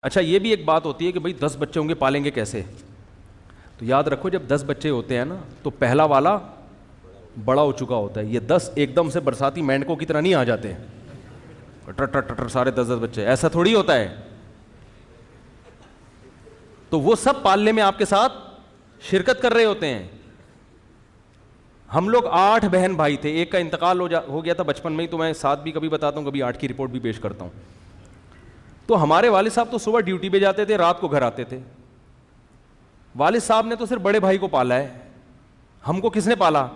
اچھا یہ بھی ایک بات ہوتی ہے کہ بھائی 10 بچے ہوں گے پالیں گے کیسے؟ تو یاد رکھو جب 10 بچے ہوتے ہیں نا تو پہلا والا بڑا ہو چکا ہوتا ہے. یہ 10 ایک دم سے برساتی مینڈکوں کی طرح نہیں آ جاتے ٹر سارے 10 بچے, ایسا تھوڑی ہوتا ہے. تو وہ سب پالنے میں آپ کے ساتھ شرکت کر رہے ہوتے ہیں. ہم لوگ 8 بہن بھائی تھے, ایک کا انتقال ہو گیا تھا بچپن میں ہی, تو میں 7 بھی کبھی بتاتا ہوں, کبھی 8 کی رپورٹ بھی پیش کرتا ہوں. تو ہمارے والد صاحب تو صبح ڈیوٹی پہ جاتے تھے, رات کو گھر آتے تھے. والد صاحب نے تو صرف بڑے بھائی کو پالا ہے. ہم کو کس نے پالا؟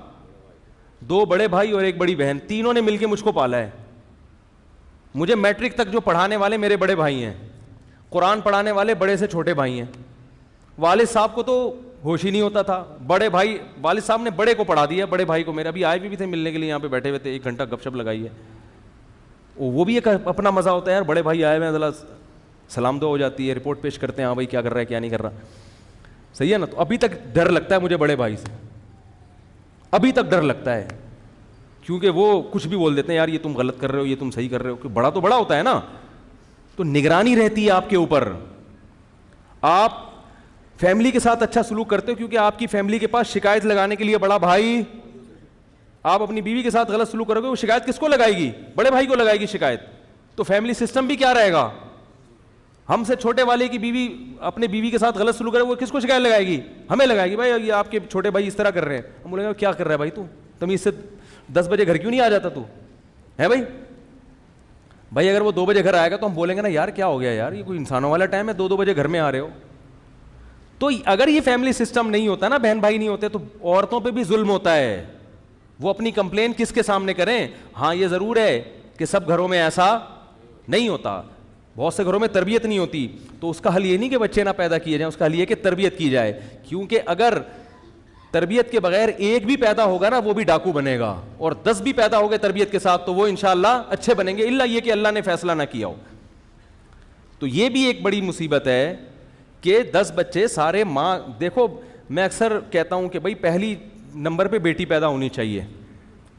2 بڑے بھائی اور 1 بڑی بہن, تینوں نے مل کے مجھ کو پالا ہے. مجھے میٹرک تک جو پڑھانے والے میرے بڑے بھائی ہیں, قرآن پڑھانے والے بڑے سے چھوٹے بھائی ہیں. والد صاحب کو تو ہوش ہی نہیں ہوتا تھا. بڑے بھائی, والد صاحب نے بڑے کو پڑھا دیا, بڑے بھائی کو. میرے ابھی آئے بھی تھے ملنے کے لیے, یہاں پہ بیٹھے ہوئے تھے, 1 گھنٹہ گپ شپ لگائی ہے. وہ بھی ایک اپنا مزہ ہوتا ہے یار, بڑے بھائی آئے ہوئے ہیں, سلام دو ہو جاتی ہے, رپورٹ پیش کرتے ہیں, ہاں بھائی کیا کر رہا ہے کیا نہیں کر رہا, صحیح ہے نا. تو ابھی تک ڈر لگتا ہے مجھے بڑے بھائی سے, ابھی تک ڈر لگتا ہے, کیونکہ وہ کچھ بھی بول دیتے ہیں, یار یہ تم غلط کر رہے ہو, یہ تم صحیح کر رہے ہو. کہ بڑا تو بڑا ہوتا ہے نا, تو نگرانی رہتی ہے آپ کے اوپر. آپ فیملی کے ساتھ اچھا سلوک کرتے ہو کیونکہ آپ کی فیملی کے پاس شکایت لگانے کے لیے بڑا بھائی. آپ اپنی بیوی کے ساتھ غلط سلوک کرو گے, وہ شکایت کس کو لگائے گی؟ بڑے بھائی کو لگائے گی شکایت. تو فیملی سسٹم بھی کیا رہے گا؟ ہم سے چھوٹے والے کی بیوی اپنے بیوی کے ساتھ غلط سلوک کرے, وہ کس کو شکایت لگائے گی؟ ہمیں لگائے گی. بھائی یہ آپ کے چھوٹے بھائی اس طرح کر رہے ہیں. ہم بولیں گے کیا کر رہا ہے بھائی تو, تمیز سے 10 بجے گھر کیوں نہیں آ جاتا تو, ہے بھائی؟ بھائی اگر وہ 2 بجے گھر آئے گا تو ہم بولیں گے نا یار کیا ہو گیا یار, یہ کوئی انسانوں والا ٹائم ہے, 2 بجے گھر میں آ رہے ہو. تو اگر یہ فیملی سسٹم نہیں ہوتا نا, بہن بھائی نہیں ہوتے, تو عورتوں پہ بھی ظلم ہوتا ہے. وہ اپنی کمپلین کس کے سامنے کریں؟ ہاں یہ ضرور ہے کہ سب گھروں میں ایسا نہیں ہوتا, بہت سے گھروں میں تربیت نہیں ہوتی. تو اس کا حل یہ نہیں کہ بچے نہ پیدا کیے جائیں, اس کا حل یہ کہ تربیت کی جائے. کیونکہ اگر تربیت کے بغیر ایک بھی پیدا ہوگا نا, وہ بھی ڈاکو بنے گا, اور 10 بھی پیدا ہو گئے تربیت کے ساتھ تو وہ انشاءاللہ اچھے بنیں گے, الا یہ کہ اللہ نے فیصلہ نہ کیا ہو. تو یہ بھی ایک بڑی مصیبت ہے کہ 10 بچے سارے ماں. دیکھو میں اکثر کہتا ہوں کہ بھائی پہلی نمبر پہ بیٹی پیدا ہونی چاہیے,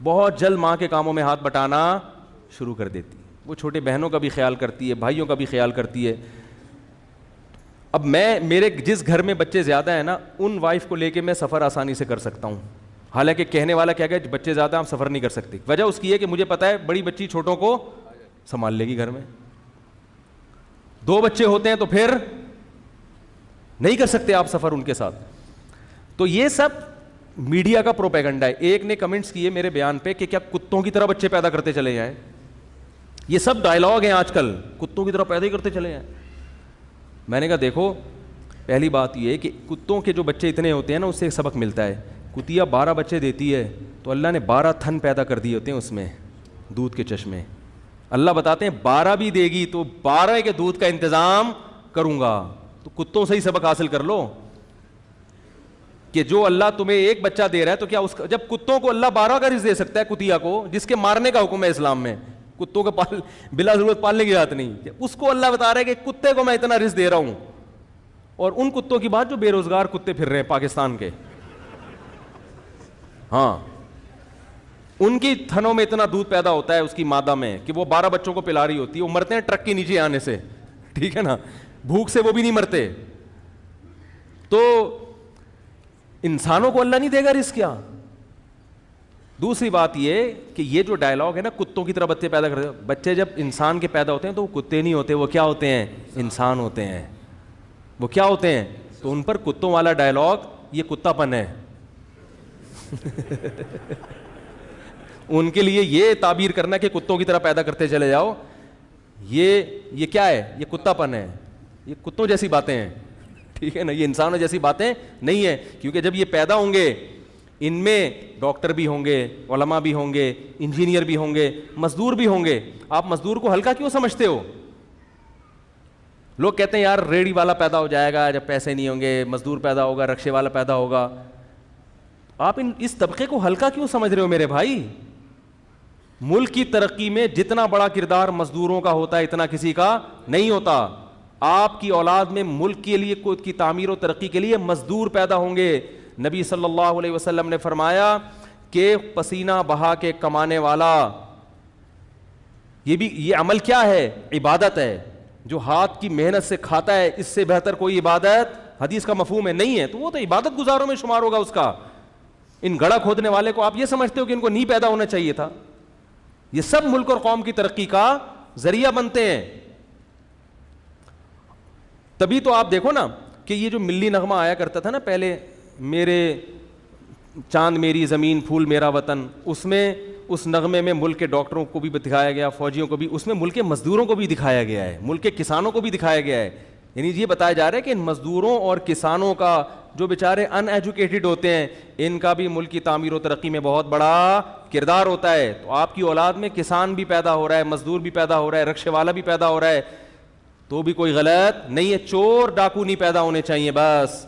بہت جلد ماں کے کاموں میں ہاتھ بٹانا شروع کر دیتی. وہ چھوٹے بہنوں کا بھی خیال کرتی ہے, بھائیوں کا بھی خیال کرتی ہے. اب میرے جس گھر میں بچے زیادہ ہیں نا, ان وائف کو لے کے میں سفر آسانی سے کر سکتا ہوں. حالانکہ کہنے والا کیا کہ بچے زیادہ آپ سفر نہیں کر سکتے. وجہ اس کی ہے کہ مجھے پتا ہے بڑی بچی چھوٹوں کو سنبھال لے گی گھر میں. 2 بچے ہوتے ہیں تو پھر نہیں کر سکتے آپ سفر ان کے ساتھ. تو یہ سب میڈیا کا پروپیگنڈا ہے. ایک نے کمنٹس کیے میرے بیان پہ کہ کیا کتوں کی طرح بچے پیدا کرتے چلے جائیں. یہ سب ڈائلاگ ہیں آج کل, کتوں کی طرح پیدا ہی کرتے چلے جائیں. میں نے کہا دیکھو پہلی بات یہ ہے کہ کتوں کے جو بچے اتنے ہوتے ہیں نا, اس سے ایک سبق ملتا ہے. کتیا 12 بچے دیتی ہے تو اللہ نے 12 تھن پیدا کر دیے ہوتے ہیں اس میں, دودھ کے چشمے. اللہ بتاتے ہیں 12 بھی دے گی تو 12 کے دودھ کا انتظام کروں گا. تو کتوں سے ہی سبق حاصل کر لو کہ جو اللہ تمہیں ایک بچہ دے رہا ہے تو کیا اس کا, جب کتوں کو اللہ 12 کا رزق دے سکتا ہے, کتیا کو جس کے مارنے کا حکم ہے اسلام میں, کتوں کو بلا ضرورت پالنے کی بات نہیں, اس کو اللہ بتا رہا ہے کہ کتے کو میں اتنا رزق دے رہا ہوں. اور ان کتوں کی بات جو بے روزگار کتے پھر رہے ہیں پاکستان کے, ہاں ان کی تھنوں میں اتنا دودھ پیدا ہوتا ہے اس کی مادہ میں کہ وہ 12 بچوں کو پلا رہی ہوتی ہے. وہ مرتے ہیں ٹرک کے نیچے آنے سے, ٹھیک ہے نا, بھوک سے وہ بھی نہیں مرتے. تو انسانوں کو اللہ نہیں دے گا رزق کیا؟ دوسری بات یہ کہ یہ جو ڈائلاگ ہے نا کتوں کی طرح بچے پیدا کرتے ہیں, بچے جب انسان کے پیدا ہوتے ہیں تو وہ کتے نہیں ہوتے, وہ کیا ہوتے ہیں؟ انسان ہوتے ہیں. وہ کیا ہوتے ہیں؟ تو ان پر کتوں والا ڈائلاگ یہ کتا پن ہے. ان کے لیے یہ تعبیر کرنا کہ کتوں کی طرح پیدا کرتے چلے جاؤ, یہ کیا ہے؟ یہ کتا پن ہے. یہ کتوں جیسی باتیں ہیں, ٹھیک ہے نا, یہ انسانوں جیسی باتیں نہیں ہیں. کیونکہ جب یہ پیدا ہوں گے ان میں ڈاکٹر بھی ہوں گے, علماء بھی ہوں گے, انجینئر بھی ہوں گے, مزدور بھی ہوں گے. آپ مزدور کو ہلکا کیوں سمجھتے ہو؟ لوگ کہتے ہیں یار ریڑھی والا پیدا ہو جائے گا جب پیسے نہیں ہوں گے, مزدور پیدا ہوگا, رکشے والا پیدا ہوگا. آپ اس طبقے کو ہلکا کیوں سمجھ رہے ہو میرے بھائی؟ ملک کی ترقی میں جتنا بڑا کردار مزدوروں کا ہوتا ہے اتنا کسی کا نہیں ہوتا. آپ کی اولاد میں ملک کے لیے کی تعمیر و ترقی کے لیے مزدور پیدا ہوں گے. نبی صلی اللہ علیہ وسلم نے فرمایا کہ پسینہ بہا کے کمانے والا, یہ عمل کیا ہے؟ عبادت ہے. جو ہاتھ کی محنت سے کھاتا ہے اس سے بہتر کوئی عبادت حدیث کا مفہوم ہے نہیں ہے, تو وہ تو عبادت گزاروں میں شمار ہوگا اس کا. ان گڑھا کھودنے والے کو آپ یہ سمجھتے ہو کہ ان کو نہیں پیدا ہونا چاہیے تھا؟ یہ سب ملک اور قوم کی ترقی کا ذریعہ بنتے ہیں. تبھی تو آپ دیکھو نا کہ یہ جو ملی نغمہ آیا کرتا تھا نا پہلے, میرے چاند میری زمین پھول میرا وطن, اس میں اس نغمے میں ملک کے ڈاکٹروں کو بھی دکھایا گیا, فوجیوں کو بھی, اس میں ملک کے مزدوروں کو بھی دکھایا گیا ہے, ملک کے کسانوں کو بھی دکھایا گیا ہے. یعنی یہ بتایا جا رہا ہے کہ ان مزدوروں اور کسانوں کا جو بیچارے ان ایجوکیٹڈ ہوتے ہیں, ان کا بھی ملک کی تعمیر و ترقی میں بہت بڑا کردار ہوتا ہے. تو آپ کی اولاد میں کسان بھی پیدا ہو رہا ہے, مزدور بھی پیدا ہو رہا ہے, رکشے والا بھی پیدا ہو رہا ہے, تو بھی کوئی غلط نہیں ہے. چور ڈاکو نہیں پیدا ہونے چاہیے بس.